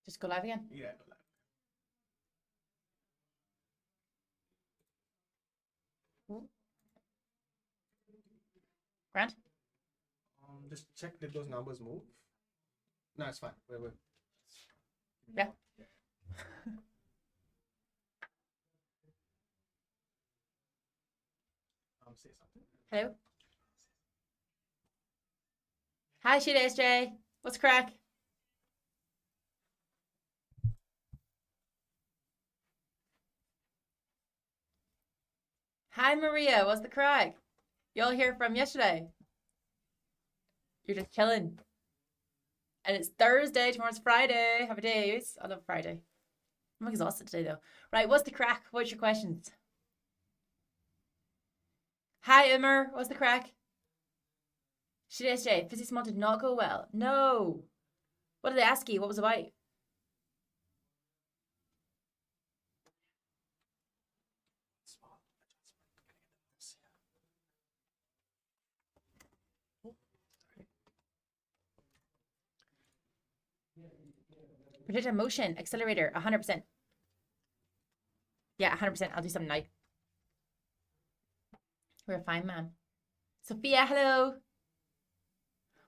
Just go live again. Yeah, go live. Grant? Just check did those numbers move. No, it's fine. Wait. Yeah. Say something. Hello. Hi, Sheila SJ. What's the crack? Hi, Maria. What's the crack? You all here from yesterday? You're just chilling. And it's Thursday. Tomorrow's Friday. Happy days. I love Friday. I'm exhausted today, though. Right, what's the crack? What's your questions? Hi, Umar. What's the crack? Sheila SJ. Physics Mod did not go well. No. What did they ask you? What was it about? Projectile motion, accelerator, 100%. Yeah, 100%. I'll do something now. We're fine, man. Sophia, hello.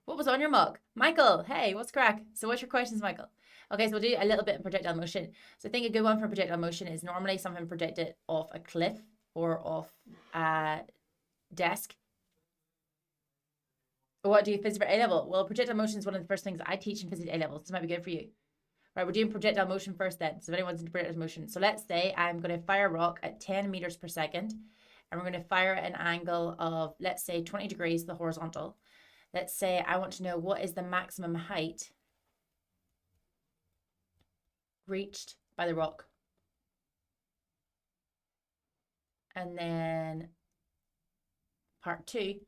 What was on your mug? Michael, hey, what's crack? So what's your questions, Michael? Okay, so we'll do a little bit in projectile motion. So I think a good one for projectile motion is normally something projected off a cliff or off a desk. What do you physics for A-level? Well, projectile motion is one of the first things I teach in physics A-level. This might be good for you. Right, we're doing projectile motion first then. So if anyone's into projectile motion. So let's say I'm going to fire a rock at 10 meters per second. And we're going to fire at an angle of, let's say, 20 degrees to the horizontal. Let's say I want to know what is the maximum height reached by the rock. And then part 2,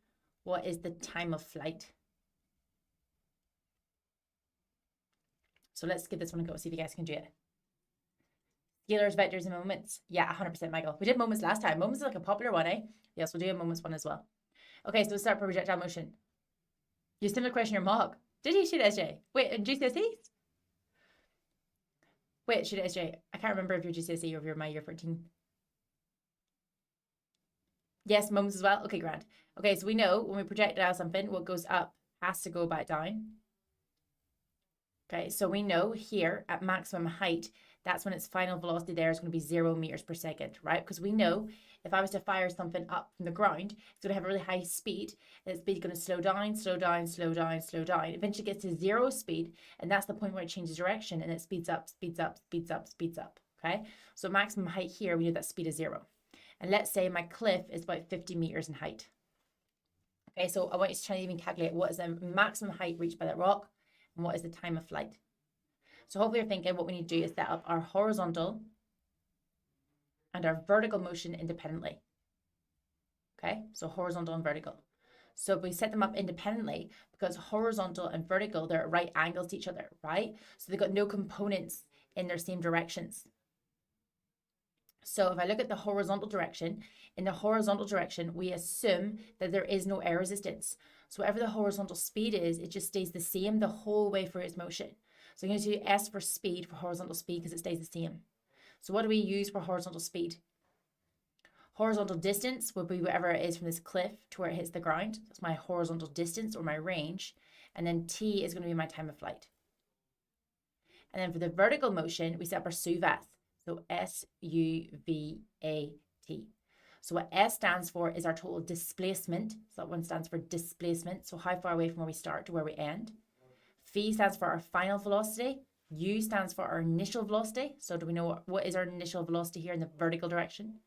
what is the time of flight? So let's give this one a go, see if you guys can do it. Scalars, vectors, and moments. Yeah, 100%, Michael. We did moments last time. Moments is like a popular one, eh? Yes, we'll do a moments one as well. Okay, so we'll start for projectile motion. You similar question your mock. Did you shoot SJ? Wait, in GCSEs? Wait, shoot SJ. I can't remember if you're GCSE or if you're my year 14. Yes, moments as well. Okay, grand. Okay, so we know when we projectile something, what goes up has to go back down. Okay, so we know here at maximum height, that's when its final velocity there is going to be 0 meters per second, right? Because we know if I was to fire something up from the ground, it's going to have a really high speed, and its speed is going to slow down, slow down, slow down, slow down. Eventually it gets to 0 speed, and that's the point where it changes direction, and it speeds up, speeds up, speeds up, speeds up, okay? So maximum height here, we know that speed is 0. And let's say my cliff is about 50 meters in height. Okay, so I want you to try and even calculate what is the maximum height reached by that rock, and what is the time of flight. So hopefully you're thinking what we need to do is set up our horizontal and our vertical motion independently. Okay, so horizontal and vertical. So we set them up independently because horizontal and vertical, they're at right angles to each other, right? So they've got no components in their same directions. So if I look at the horizontal direction, in the horizontal direction, we assume that there is no air resistance. So whatever the horizontal speed is, it just stays the same the whole way through its motion. So I'm going to do S for speed, for horizontal speed, because it stays the same. So what do we use for horizontal speed? Horizontal distance would be whatever it is from this cliff to where it hits the ground. That's my horizontal distance or my range. And then T is going to be my time of flight. And then for the vertical motion, we set up our SUVAT. So S-U-V-A-T. So what S stands for is our total displacement. So that one stands for displacement. So how far away from where we start to where we end. V stands for our final velocity. U stands for our initial velocity. So do we know what is our initial velocity here in the vertical direction?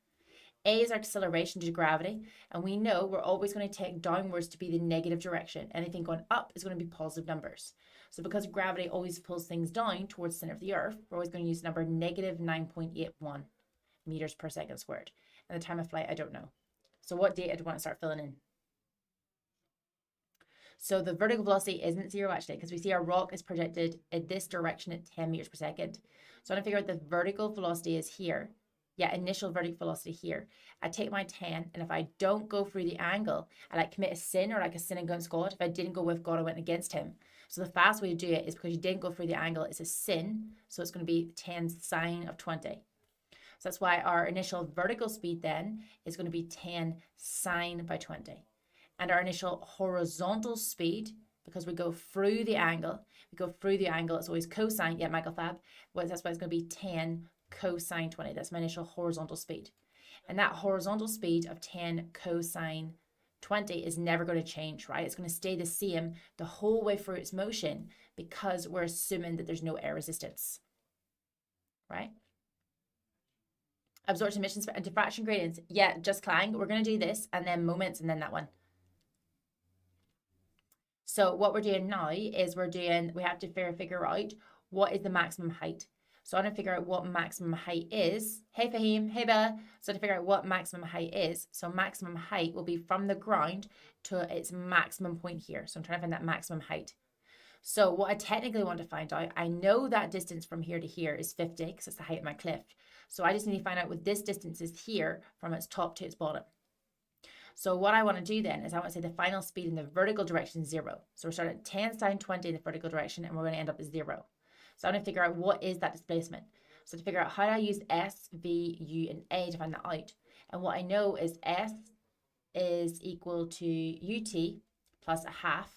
A is our acceleration due to gravity. And we know we're always going to take downwards to be the negative direction. Anything going up is going to be positive numbers. So because gravity always pulls things down towards the center of the earth, we're always going to use the number negative 9.81 meters per second squared. And the time of flight, I don't know. So what data do you want to start filling in? So the vertical velocity isn't 0 actually, because we see our rock is projected in this direction at 10 meters per second. So I'm going to figure out the vertical velocity is here. initial vertical velocity here. I take my 10, and if I don't go through the angle, I like commit a sin or like a sin against God. If I didn't go with God, I went against him. So the fast way to do it is because you didn't go through the angle, it's a sin. So it's going to be 10 sine of 20. So that's why our initial vertical speed then is going to be 10 sine by 20. And our initial horizontal speed, because we go through the angle, it's always cosine. Yeah, Michael Fab. Well, that's why it's going to be 10 cosine 20. That's my initial horizontal speed. And that horizontal speed of 10 cosine 20 is never going to change, right? It's going to stay the same the whole way through its motion because we're assuming that there's no air resistance, right? Absorption emissions and diffraction gradients. Yeah, just Clang. We're going to do this and then moments and then that one. So what we're doing now is we have to figure out what is the maximum height. So I want to figure out what maximum height is. Hey Fahim, hey Bella. So to figure out what maximum height is, so maximum height will be from the ground to its maximum point here. So I'm trying to find that maximum height. So what I technically want to find out, I know that distance from here to here is 50 because it's the height of my cliff. So I just need to find out what this distance is here from its top to its bottom. So what I want to do then is I want to say the final speed in the vertical direction is 0. So we're starting at 10 sine 20 in the vertical direction and we're going to end up at 0. So I want to figure out what is that displacement. So to figure out how do I use S, V, U, and A to find that out. And what I know is S is equal to UT plus a half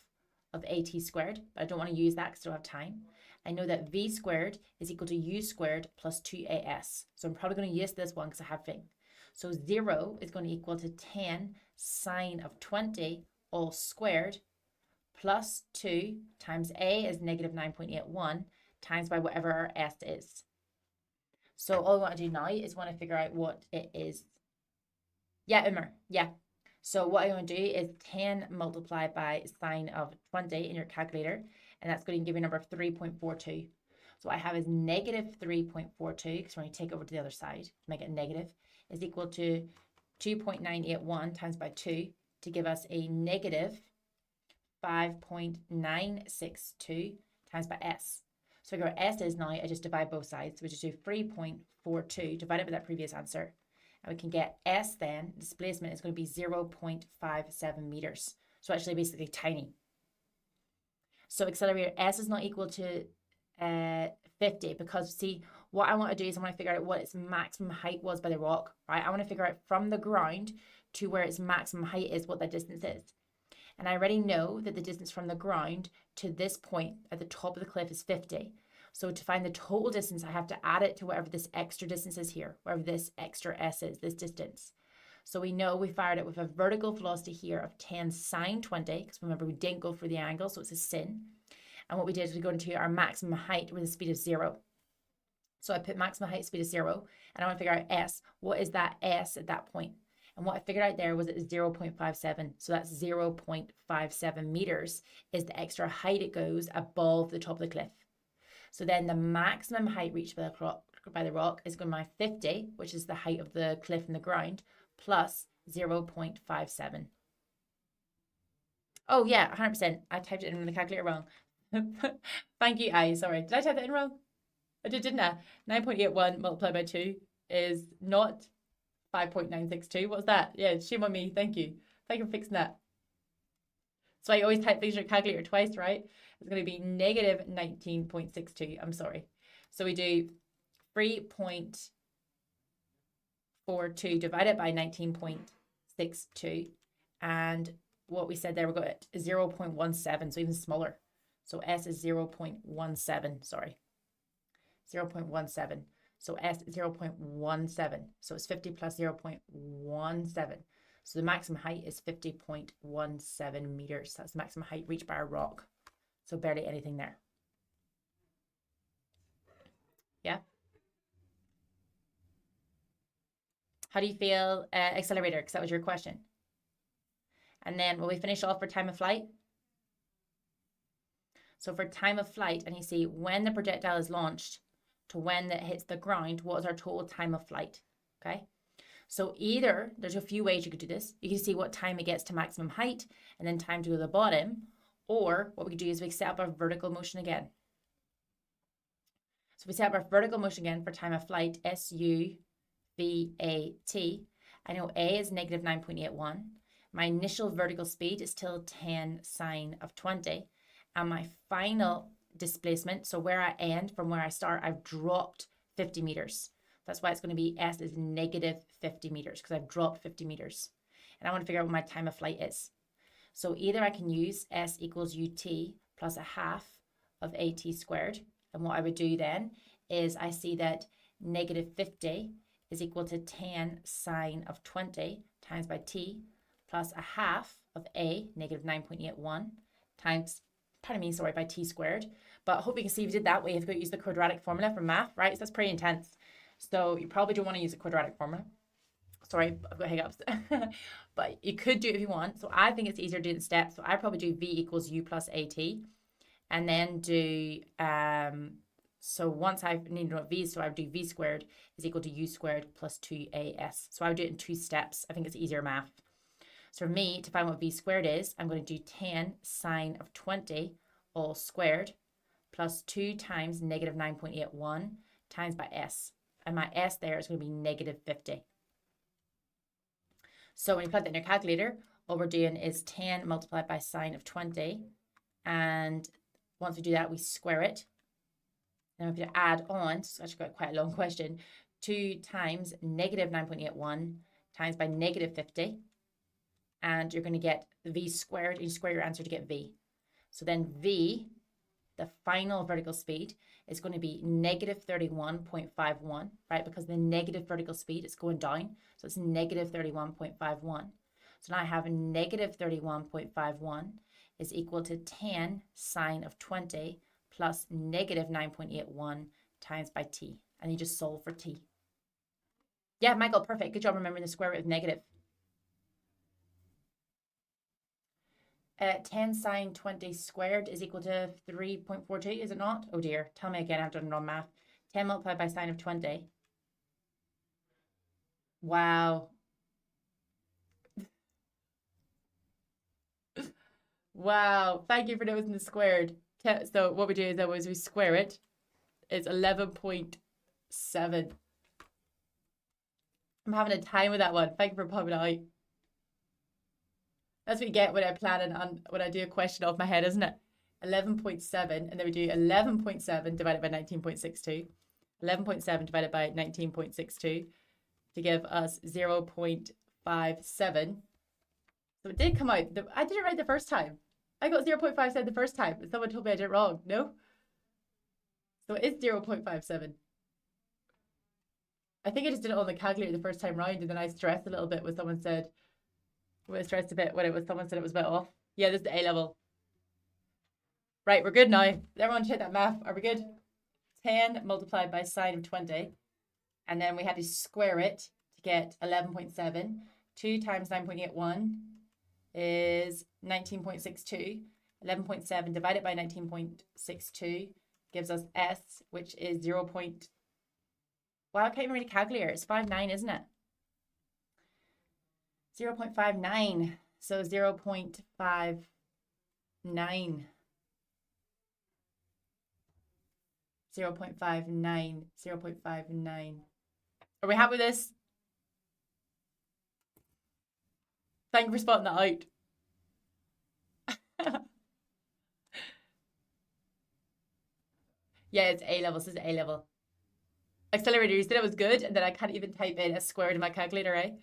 of AT squared, but I don't want to use that because I don't have time. I know that V squared is equal to U squared plus 2AS. So I'm probably going to use this one because I have thing. So 0 is going to equal to 10 sine of 20 all squared plus 2 times A is negative 9.81 times by whatever our S is. So all I want to do now is want to figure out what it is. Yeah, Umar, yeah. So what I want to do is 10 multiplied by sine of 20 in your calculator, and that's going to give you a number of 3.42. So what I have is negative 3.42, because when you take it over to the other side, to make it negative, is equal to 2.981 times by 2 to give us a negative 5.962 times by S. So figure out S is now, I just divide both sides. So we just do 3.42 divided by that previous answer. And we can get S then, displacement is going to be 0.57 meters. So actually basically tiny. So accelerator S is not equal to 50 because see, what I want to do is I want to figure out what its maximum height was by the rock, right? I want to figure out from the ground to where its maximum height is, what that distance is. And I already know that the distance from the ground to this point at the top of the cliff is 50. So to find the total distance, I have to add it to whatever this extra distance is here, wherever this extra S is, this distance. So we know we fired it with a vertical velocity here of 10 sine 20, because remember we didn't go for the angle, so it's a sin. And what we did is we go into our maximum height with a speed of 0. So I put maximum height speed of 0, and I want to figure out S. What is that S at that point? And what I figured out there was it is 0.57. So that's 0.57 meters is the extra height it goes above the top of the cliff. So then the maximum height reached by the rock is going to be 50, which is the height of the cliff and the ground, plus 0.57. Oh yeah, 100%. I typed it in the calculator wrong. Thank you, sorry. Did I type that in wrong? I did, didn't I? 9.81 multiplied by 2 is not 5.962. What's that? Yeah, shame on me. Thank you. Thank you for fixing that. So I always type things in your calculator twice, right? It's going to be negative 19.62. I'm sorry. So we do 3.42 divided by 19.62. And what we said there, we've got 0.17, so even smaller. So S is 0.17, sorry. 0.17. So S is 0.17. So it's 50 plus 0.17. So the maximum height is 50.17 meters. That's the maximum height reached by a rock. So barely anything there. Yeah. How do you feel, accelerator? Because that was your question. And then will we finish off for time of flight? So for time of flight, and you see when the projectile is launched to when it hits the ground, what is our total time of flight? Okay. So either, there's a few ways you could do this. You can see what time it gets to maximum height and then time to go to the bottom. Or what we could do is we set up our vertical motion again. So we set up our vertical motion again for time of flight, SU VAT. I know A is negative 9.81. My initial vertical speed is still 10 sine of 20. And my final displacement, so where I end from where I start, I've dropped 50 meters. That's why it's going to be S is negative 50 meters, because I've dropped 50 meters. And I want to figure out what my time of flight is. So either I can use S equals UT plus a half of AT squared. And what I would do then is I see that negative 50 is equal to 10 sine of 20 times by T plus a half of A, negative 9.81, times, by T squared. But I hope you can see if you did that way, you've got to use the quadratic formula for math, right? So that's pretty intense. So you probably don't want to use a quadratic formula. Sorry, I've got hiccups. But you could do it if you want. So I think it's easier to do it in steps. So I probably do V equals U plus AT. And then do, so once I need to know what V is, so I would do V squared is equal to U squared plus 2AS. So I would do it in 2 steps. I think it's easier math. So for me, to find what V squared is, I'm going to do 10 sine of 20 all squared plus 2 times negative 9.81 times by S. And my S there is going to be negative 50. So when you plug that in your calculator, all we're doing is 10 multiplied by sine of 20. And once we do that, we square it. And if you add on, so it's actually quite a long question, 2 times negative 9.81 times by negative 50. And you're going to get V squared, and you square your answer to get V. So then V, the final vertical speed, is going to be negative 31.51, right? Because the negative vertical speed is going down. So it's negative 31.51. So now I have a negative 31.51 is equal to 10 sine of 20 plus negative 9.81 times by T. And you just solve for T. Yeah, Michael, perfect. Good job remembering the square root of negative. 10 sine 20 squared is equal to 3.42, is it not? Oh dear, tell me again, I've done it on math. 10 multiplied by sine of 20. Wow. Wow, thank you for noticing the squared. So what we do is we square it. It's 11.7. I'm having a time with that one. Thank you for popping it out. That's what you get when I plan on when I do a question off my head, isn't it? 11.7, and then we do 11.7 divided by 19.62. 11.7 divided by 19.62 to give us 0.57. So it did come out. I did it right the first time. I got 0.57 the first time, but someone told me I did it wrong. No? So it is 0.57. I think I just did it on the calculator the first time round, and then I stressed a little bit when someone said, stressed a bit when someone said it was a bit off. Yeah, this is the A level. Right, we're good now. Everyone check that math. Are we good? 10 multiplied by sine of 20. And then we had to square it to get 11.7. 2 times 9.81 is 19.62. 11.7 divided by 19.62 gives us S, which is 0. Wow, I can't even read a calculator. It's 59, isn't it? 0.59. So 0.59. 0.59. 0.59. Are we happy with this? Thank you for spotting that out. Yeah, it's A level. So it's A level. Accelerator, you said it was good, and then I can't even type in a squared in my calculator, right?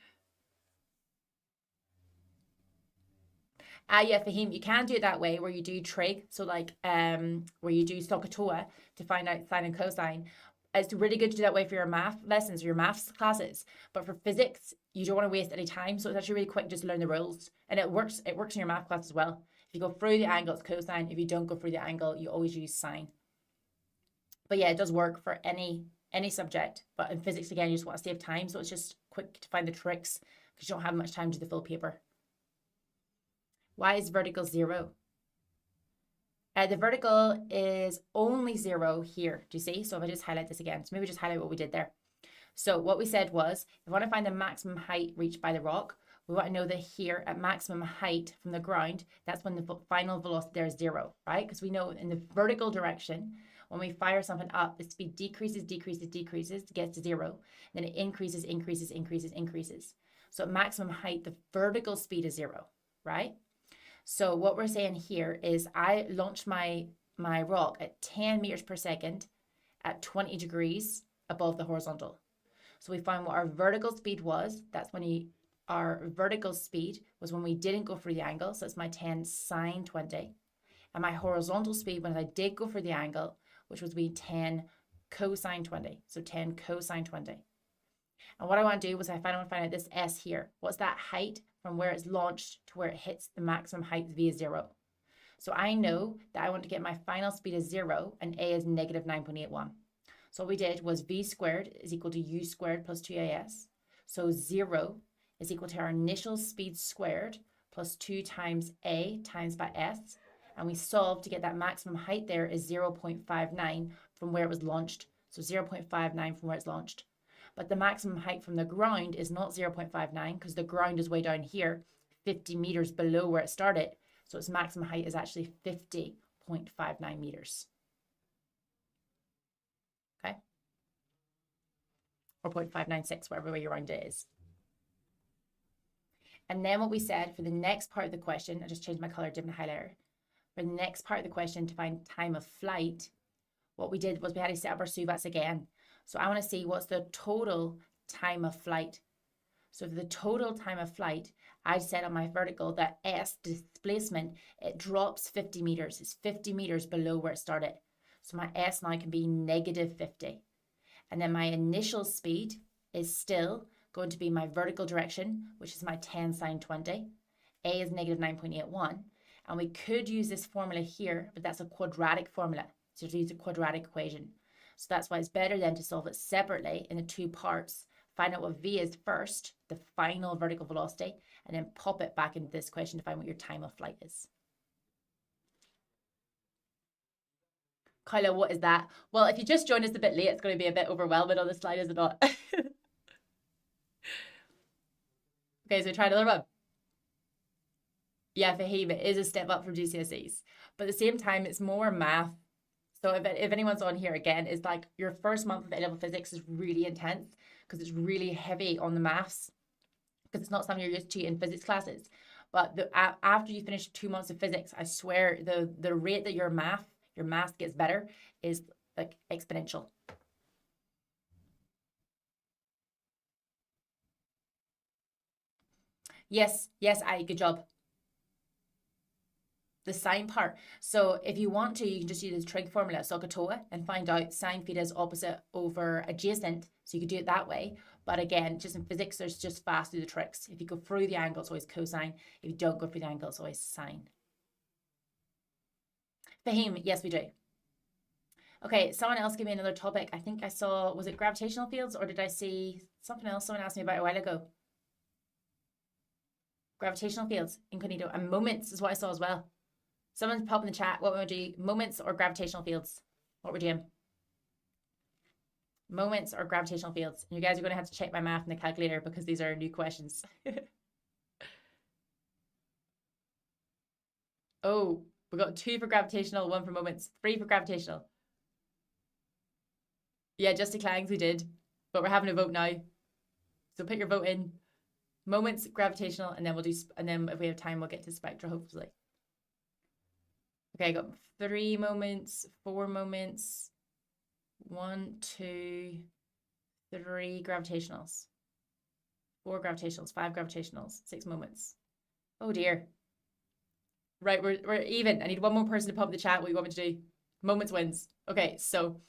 Yeah, Fahim, you can do it that way where you do trig, so like where you do SOHCAHTOA to find out sine and cosine. It's really good to do that way for your math lessons or your maths classes. But for physics, you don't want to waste any time. So it's actually really quick just to learn the rules. And it works in your math class as well. If you go through the angle, it's cosine. If you don't go through the angle, you always use sine. But yeah, it does work for any subject. But in physics, again, you just want to save time. So it's just quick to find the tricks because you don't have much time to do the full paper. Why is vertical 0? The vertical is only 0 here. Do you see? So if I just highlight this again, so maybe just highlight what we did there. So what we said was, if we want to find the maximum height reached by the rock, we want to know that here at maximum height from the ground, that's when the final velocity there is 0, right? Because we know in the vertical direction, When we fire something up, the speed decreases, decreases, decreases, gets to 0. Then it increases, increases, increases, increases. So at maximum height, the vertical speed is 0, right? So what we're saying here is I launched my rock at 10 meters per second at 20 degrees above the horizontal. So we found what our vertical speed was. That's when our vertical speed was when we didn't go for the angle. So it's my 10 sine 20. And my horizontal speed when I did go for the angle, which was 10 cosine 20. So 10 cosine 20. And what I want to do was I want to find out this S here. What's that height from where it's launched to where it hits the maximum height via 0? So I know that I want to get my final speed as 0 and A is negative 9.81. So what we did was V squared is equal to U squared plus 2AS. So 0 is equal to our initial speed squared plus 2 times A times by S. And we solved to get that maximum height there is 0.59 from where it was launched. So 0.59 from where it's launched. But the maximum height from the ground is not 0.59 because the ground is way down here, 50 meters below where it started. So its maximum height is actually 50.59 meters. Okay? Or 0.596, whatever way you round it is. And then what we said for the next part of the question, I just changed my color, different highlighter. For the next part of the question to find time of flight, what we did was we had to set up our SUVATs again. So I want to see what's the total time of flight. So for the total time of flight, I set on my vertical that S displacement, it drops 50 meters. It's 50 meters below where it started. So my S now can be negative 50. And then my initial speed is still going to be my vertical direction, which is my 10 sine 20. A is negative 9.81. And we could use this formula here, but that's a quadratic formula. So to use a quadratic equation. So that's why it's better then to solve it separately in the two parts. Find out what V is first, the final vertical velocity, and then pop it back into this question to find what your time of flight is. Kyla, what is that? Well, if you just joined us a bit late, it's going to be a bit overwhelming on the slide, is it not? Okay, so try another one. Yeah, Fahim, it is a step up from GCSEs. But at the same time, it's more math. So if anyone's on here again, it's like your first month of A-level physics is really intense because it's really heavy on the maths because it's not something you're used to in physics classes. But after you finish 2 months of physics, I swear the rate that your math gets better is like exponential. Yes, good job. The sine part. So if you want to, you can just use the trig formula, SOHCAHTOA, and find out sine theta is opposite over adjacent. So you could do it that way. But again, just in physics, there's just fast through the tricks. If you go through the angle, it's always cosine. If you don't go through the angle, it's always sine. Fahim, yes, we do. Okay, someone else gave me another topic. I think I saw, was it gravitational fields or did I see something else someone asked me about a while ago? Gravitational fields, incognito, and moments is what I saw as well. Someone pop in the chat what we want to do, moments or gravitational fields. What we're doing. Moments or gravitational fields. And you guys are going to have to check my math in the calculator because these are new questions. Oh, we got 2 for gravitational, 1 for moments, 3 for gravitational. Yeah, just declines we did, but we're having a vote now. So put your vote in. Moments, gravitational, and then we'll do, and then if we have time, we'll get to spectra, hopefully. Okay, I got 3 moments, 4 moments, 1, 2, 3 gravitationals, 4 gravitationals, 5 gravitationals, 6 moments. Oh dear. Right, we're even. I need one more person to pop in the chat. What you want me to do? Moments wins. Okay, so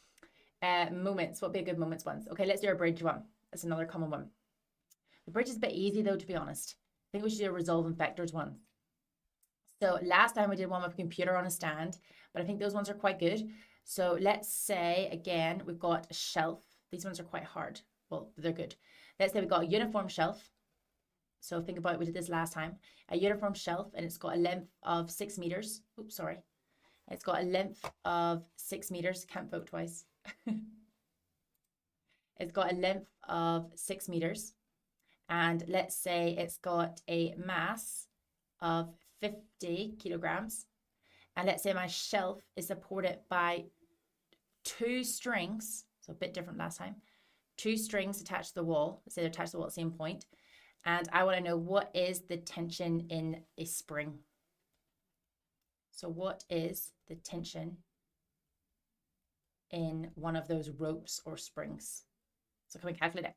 moments. What would be a good moments ones? Okay, let's do our bridge one. That's another common one. The bridge is a bit easy though, to be honest. I think we should do a resolving vectors one. So last time we did one with a computer on a stand, but I think those ones are quite good. So let's say, again, we've got a shelf. These ones are quite hard. Well, they're good. Let's say we've got a uniform shelf. So think about it, we did this last time. A uniform shelf, and it's got a length of 6 meters. Oops, sorry. It's got a length of 6 meters. Can't vote twice. It's got a length of 6 meters. And let's say it's got a mass of 50 kilograms. And let's say my shelf is supported by two strings, so a bit different last time, two strings attached to the wall. Let's say they're attached to the wall at the same point. And I want to know what is the tension in a spring. So what is the tension in one of those ropes or springs? So can we calculate it?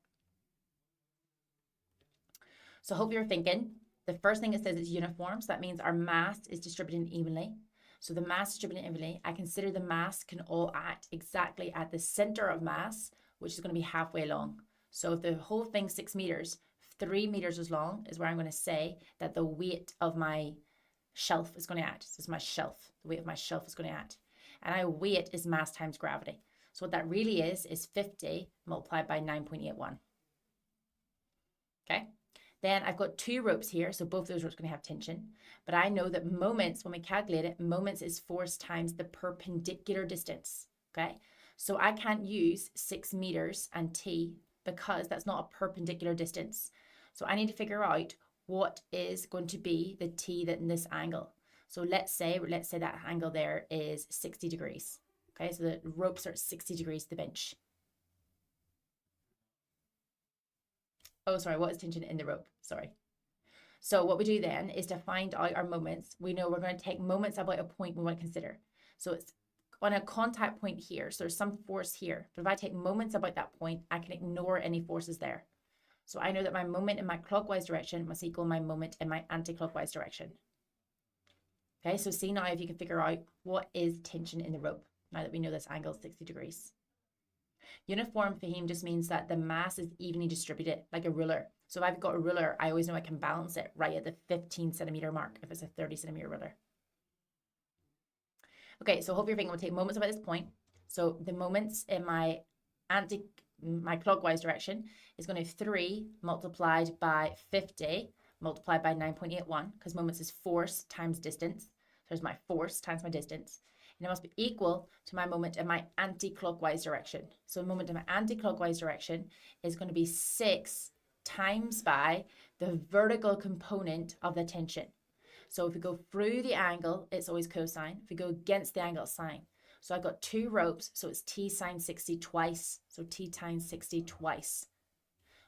So I hope you're thinking, the first thing it says is uniform. So that means our mass is distributed evenly. So the mass distributed evenly, I consider the mass can all act exactly at the center of mass, which is going to be halfway along. So if the whole thing's 6 meters, 3 meters as long is where I'm going to say that the weight of my shelf is going to act. This is my shelf. The weight of my shelf is going to act. And our weight is mass times gravity. So what that really is 50 multiplied by 9.81. Okay. Then I've got two ropes here, so both those ropes are going to have tension. But I know that moments, when we calculate it, moments is force times the perpendicular distance, okay? So I can't use 6 meters and t because that's not a perpendicular distance. So I need to figure out what is going to be the t that in this angle. So let's say that angle there is 60 degrees, okay? So the ropes are at 60 degrees to the bench. Oh, sorry, what is tension in the rope? Sorry. So what we do then is to find out our moments. We know we're going to take moments about a point we want to consider. So it's on a contact point here. So there's some force here. But if I take moments about that point, I can ignore any forces there. So I know that my moment in my clockwise direction must equal my moment in my anti-clockwise direction. Okay, so see now if you can figure out what is tension in the rope, now that we know this angle is 60 degrees. Uniform, Fahim, just means that the mass is evenly distributed, like a ruler. So if I've got a ruler, I always know I can balance it right at the 15 centimeter mark if it's a 30 centimeter ruler. Okay, so hope you're thinking we'll take moments about this point. So the moments in my clockwise direction is going to be 3 multiplied by 50 multiplied by 9.81 because moments is force times distance. So there's my force times my distance. And it must be equal to my moment in my anti-clockwise direction. So the moment in my anti-clockwise direction is going to be 6 times by the vertical component of the tension. So if we go through the angle, it's always cosine. If we go against the angle, it's sine. So I've got two ropes, so it's t sine 60 twice. So t times 60 twice.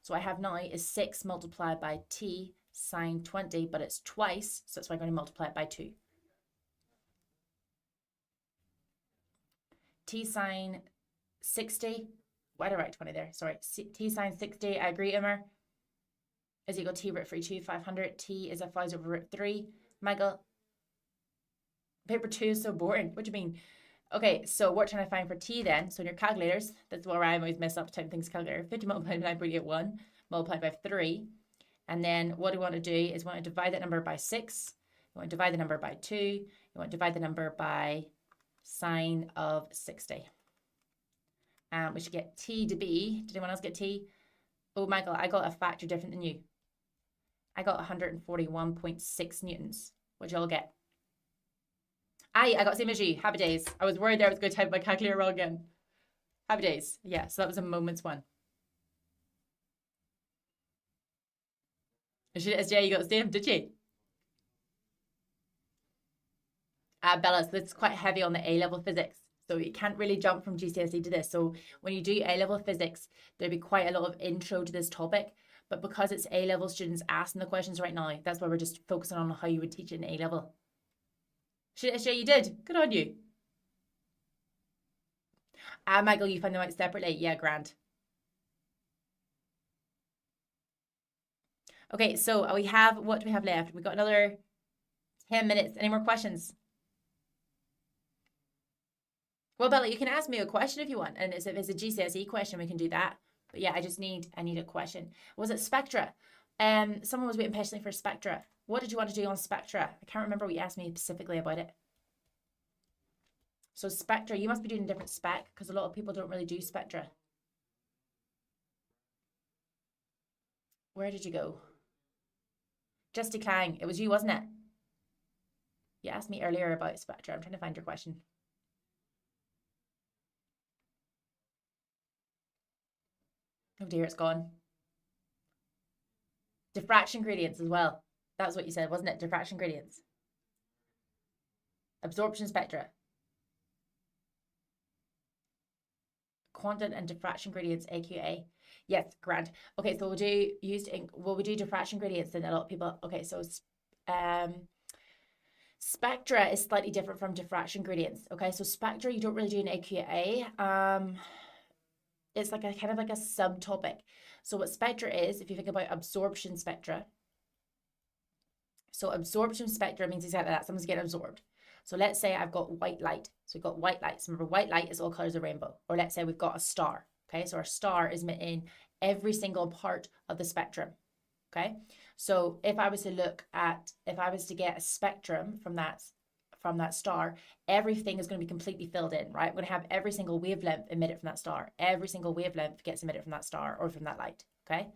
So I have now is 6 multiplied by t sine 20, but it's twice, so that's why I'm going to multiply it by 2. T sine 60, why did I write 20 there? Sorry, t sine 60, I agree, Emma, is equal to t root 3, 2, 500. T is a 5 over root 3. Michael, paper 2 is so boring. What do you mean? Okay, so what trying to find for t then? So in your calculators, that's where I always mess up typing things calculator. 50 multiplied by 9.81 multiplied by 3. And then what we want to do is we want to divide that number by 6. You want to divide the number by 2. You want to divide the number by sine of 60. And we should get t to be, did anyone else get t? Oh, Michael, I got a factor different than you. I got 141.6 newtons. What'd y'all get? I got the same as you. Happy days. I was worried there I was going to type my calculator wrong again. Happy days. Yeah, so that was a moment's one. SJ, you got the same, did you? Bella, so this is quite heavy on the A-level physics. So you can't really jump from GCSE to this. So when you do A-level physics, there'll be quite a lot of intro to this topic. But because it's A-level students asking the questions right now, that's why we're just focusing on how you would teach it in A-level. SJ, you did. Good on you. Michael, you find them out separately. Yeah, grand. Okay, so we have, what do we have left? We've got another 10 minutes. Any more questions? Well, Bella, you can ask me a question if you want. And if it's a GCSE question, we can do that. But yeah, I need a question. Was it spectra? Someone was waiting patiently for spectra. What did you want to do on spectra? I can't remember what you asked me specifically about it. So spectra, you must be doing a different spec because a lot of people don't really do spectra. Where did you go? Just decline. It was you, wasn't it? You asked me earlier about spectra. I'm trying to find your question. Oh dear, it's gone. Diffraction gradients as well. That's what you said, wasn't it? Diffraction gradients. Absorption spectra. quantum and diffraction gradients, AQA. Yes, grand. Okay, so will we do diffraction gradients? Then a lot of people. Okay, so spectra is slightly different from diffraction gradients. Okay, so spectra you don't really do an AQA. It's like a kind of like a subtopic. So what spectra is, if you think about absorption spectra. So absorption spectra means exactly that. Something's getting absorbed. So let's say I've got white light. So we've got white light. So remember, white light is all colors of rainbow. Or let's say we've got a star. Okay, so our star is emitting every single part of the spectrum. Okay, so if I was to get a spectrum from that star, everything is going to be completely filled in, right? We're going to have every single wavelength emitted from that star. Every single wavelength gets emitted from that star or from that light. Okay,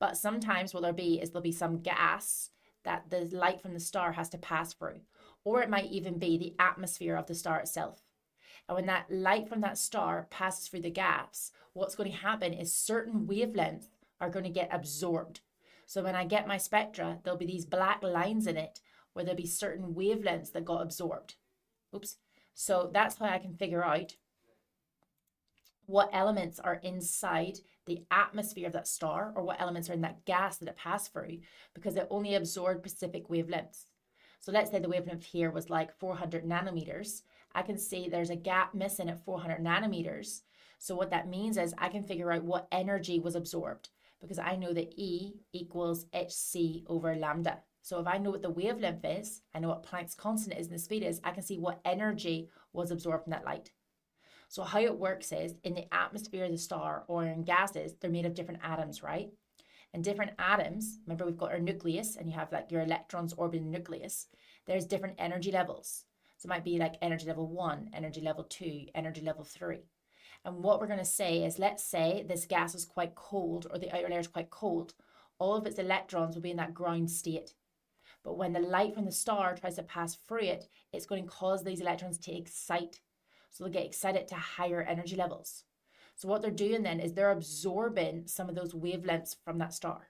but sometimes what there'll be some gas that the light from the star has to pass through, or it might even be the atmosphere of the star itself. And when that light from that star passes through the gaps, what's going to happen is certain wavelengths are going to get absorbed. So when I get my spectra, there'll be these black lines in it where there'll be certain wavelengths that got absorbed. Oops. So that's why I can figure out what elements are inside the atmosphere of that star, or what elements are in that gas that it passed through, because it only absorbed specific wavelengths. So let's say the wavelength here was like 400 nanometers. I can see there's a gap missing at 400 nanometers. So what that means is I can figure out what energy was absorbed, because I know that E equals hc over lambda. So if I know what the wavelength is, I know what Planck's constant is and the speed is, I can see what energy was absorbed from that light. So how it works is, in the atmosphere of the star or in gases, they're made of different atoms, right? And different atoms, remember we've got our nucleus and you have like your electrons orbiting the nucleus. There's different energy levels. So it might be like energy level 1, energy level 2, energy level 3. And what we're going to say is, let's say this gas is quite cold, or the outer layer is quite cold. All of its electrons will be in that ground state. But when the light from the star tries to pass through it, it's going to cause these electrons to excite. So they'll get excited to higher energy levels. So what they're doing then is they're absorbing some of those wavelengths from that star.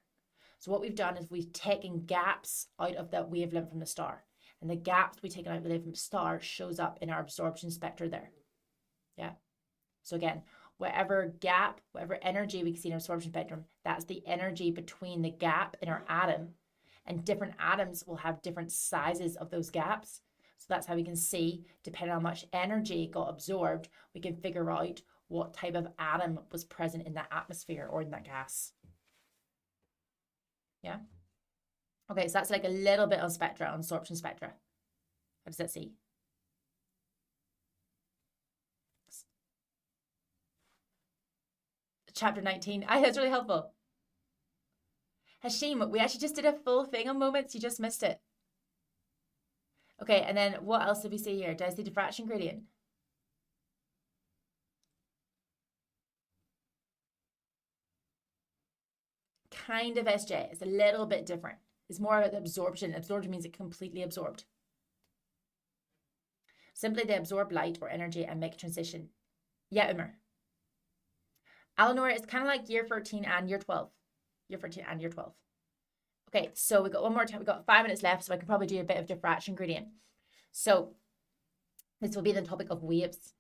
So what we've done is we've taken gaps out of that wavelength from the star. And the gaps we taken out of the wavelength from the star shows up in our absorption spectra there. Yeah. So again, whatever gap, whatever energy we can see in our absorption spectrum, that's the energy between the gap in our atom. And different atoms will have different sizes of those gaps. So that's how we can see, depending on how much energy got absorbed, we can figure out what type of atom was present in that atmosphere or in that gas. Yeah? Okay, so that's like a little bit on spectra, on absorption spectra. How does that see? Chapter 19. That's really helpful. Hashim, we actually just did a full thing on moments. You just missed it. Okay, and then what else did we see here? Did I see diffraction gradient? Kind of SJ. It's a little bit different. It's more about the absorption. Absorption means it completely absorbed. Simply they absorb light or energy and make a transition. Yeah, Umar. Eleanor, it's kind of like year 13 and year 12. Year 13 and year 12. Okay, so we got one more time. We got 5 minutes left, so I can probably do a bit of diffraction gradient. So this will be the topic of waves.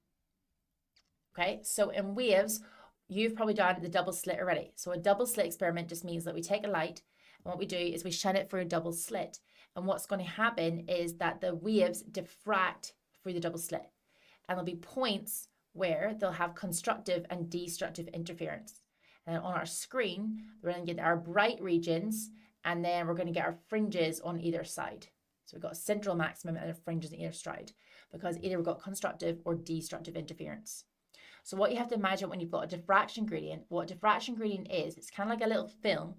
Okay, so in waves, you've probably done the double slit already. So a double slit experiment just means that we take a light, and what we do is we shine it through a double slit. And what's going to happen is that the waves diffract through the double slit. And there'll be points where they'll have constructive and destructive interference. And on our screen, we're going to get our bright regions, and then we're going to get our fringes on either side. So we've got a central maximum and fringes on either side, because either we've got constructive or destructive interference. So what you have to imagine when you've got a diffraction gradient, what a diffraction gradient is, it's kind of like a little film.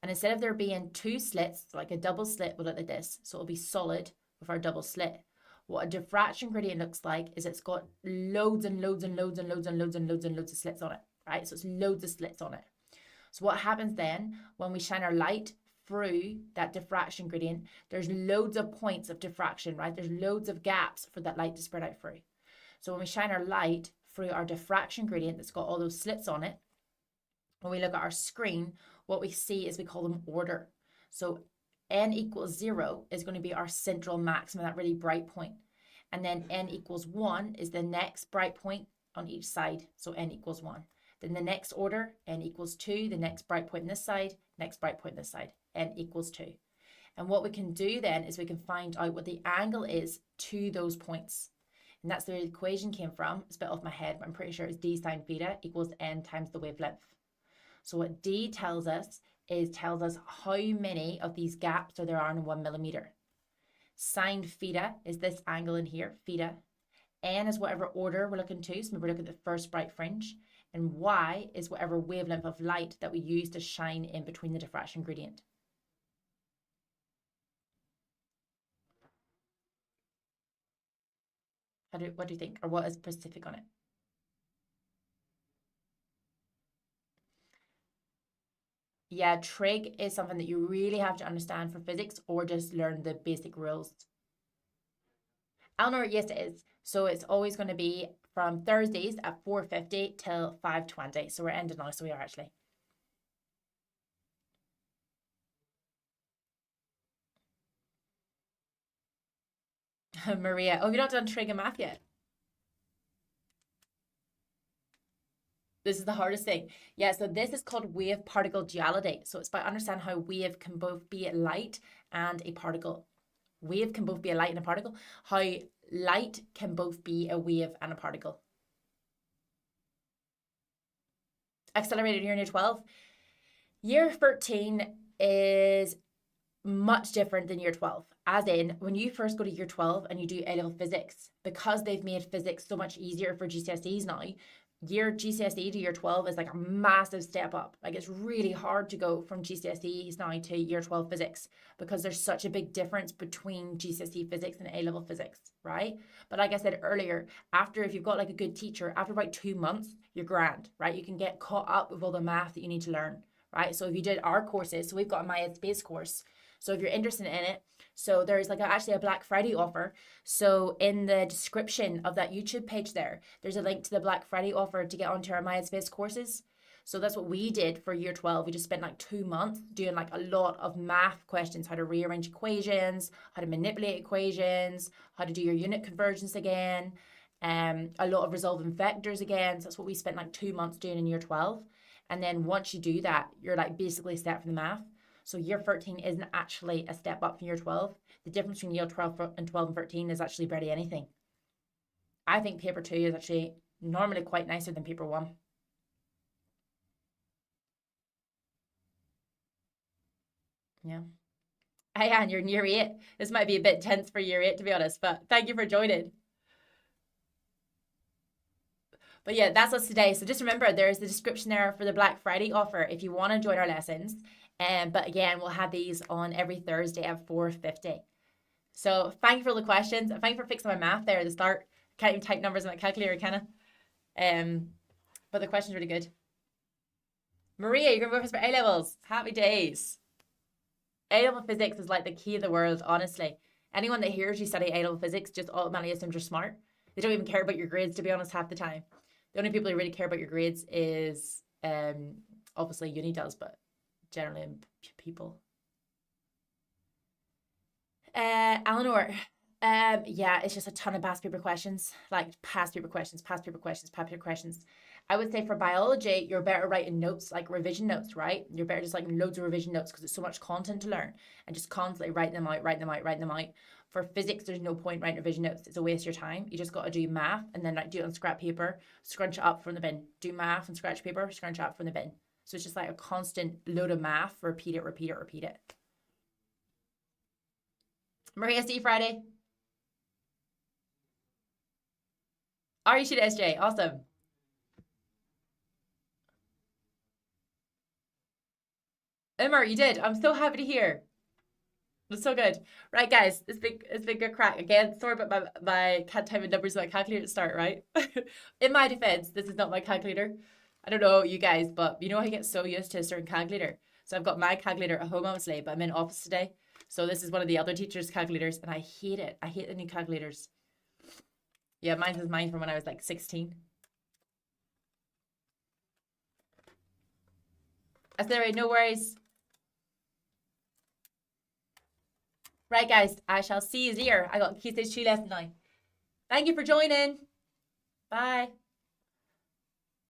And instead of there being 2 slits, like a double slit will look like this, so it'll be solid with our double slit. What a diffraction gradient looks like is it's got loads and loads and loads and loads and loads and loads and loads of slits on it, right? So it's loads of slits on it. So what happens then when we shine our light through that diffraction gradient, there's loads of points of diffraction, right? There's loads of gaps for that light to spread out through. So when we shine our light through our diffraction gradient that's got all those slits on it, when we look at our screen, what we see is we call them order. So n equals 0 is going to be our central maximum, that really bright point. And then n equals 1 is the next bright point. on each side, so n equals 1. Then the next order, n equals 2, the next bright point on this side, next bright point on this side, n equals 2. And what we can do then is we can find out what the angle is to those points. And that's where the equation came from. It's a bit off my head, but I'm pretty sure it's d sine theta equals n times the wavelength. So what d tells us how many of these gaps there are in 1 millimeter. Sine theta is this angle in here, theta. N is whatever order we're looking to, so maybe we're looking at the first bright fringe. And y is whatever wavelength of light that we use to shine in between the diffraction gradient. What do you think? Or what is specific on it? Yeah, trig is something that you really have to understand for physics or just learn the basic rules. Eleanor, yes, it is. So it's always going to be from Thursdays at 4:50 till 5:20. So we're ending now, so we are actually. Maria, oh, you've not done trig and math yet? This is the hardest thing. Yeah, so this is called wave particle duality. So it's by understanding how wave can both be a light and a particle. Wave can both be a light and a particle. How light can both be a wave and a particle. Accelerated year in year 12. Year 13 is much different than year 12. As in, when you first go to year 12 and you do A-level physics, because they've made physics so much easier for GCSEs now, year GCSE to year 12 is like a massive step up. Like it's really hard to go from GCSEs now to year 12 physics because there's such a big difference between GCSE physics and A-level physics, right? But like I said earlier, if you've got like a good teacher, after about 2 months, you're grand, right? You can get caught up with all the math that you need to learn, right? So if you did our courses, so we've got a Maya Space course. So if you're interested in it, so there's like actually a Black Friday offer. So in the description of that YouTube page there's a link to the Black Friday offer to get onto our Maya Space courses. So that's what we did for year 12. We just spent like 2 months doing like a lot of math questions, how to rearrange equations, how to manipulate equations, how to do your unit conversions again, a lot of resolving vectors again. So that's what we spent like 2 months doing in year 12. And then once you do that, you're like basically set for the math. So year 13 isn't actually a step up from year 12. The difference between year 12 and 13 is actually barely anything. I think paper 2 is actually normally quite nicer than paper 1. Yeah. Hey, you're in year 8. This might be a bit tense for year 8, to be honest, but thank you for joining. But yeah, that's us today. So just remember, there's the description there for the Black Friday offer if you want to join our lessons. But again, we'll have these on every Thursday at 4:50. So thank you for all the questions. Thank you for fixing my math there at the start. Can't even type numbers on my calculator, can I? But the question's really good. Maria, you're going to work with us for A-levels. Happy days. A-level physics is like the key of the world, honestly. Anyone that hears you study A-level physics just automatically assumes you're smart. They don't even care about your grades, to be honest, half the time. The only people who really care about your grades is obviously uni does, but generally people. Eleanor, yeah, it's just a ton of past paper questions, like past paper questions. I would say for biology, you're better writing notes, like revision notes, right? You're better just like loads of revision notes because it's so much content to learn and just constantly writing them out. For physics, there's no point writing revision notes. It's a waste of your time. You just got to do math and then like do it on scrap paper, scrunch it up from the bin. Do math and scratch paper, scrunch it up from the bin. So it's just like a constant load of math. Repeat it. Maria, see you Friday. Ari should SJ. Awesome. Emma, you did. I'm so happy to hear. It's so good. Right, guys, it's been good crack. Again, sorry about my can't type in numbers on my calculator to start, right? In my defense, this is not my calculator. I don't know you guys, but you know I get so used to a certain calculator. So I've got my calculator at home, obviously, but I'm in office today. So this is one of the other teachers' calculators, and I hate it. I hate the new calculators. Yeah, mine from when I was like 16. That's all right, no worries. Right, guys, I shall see you here. I got Key Stage 2 lesson now. Thank you for joining. Bye.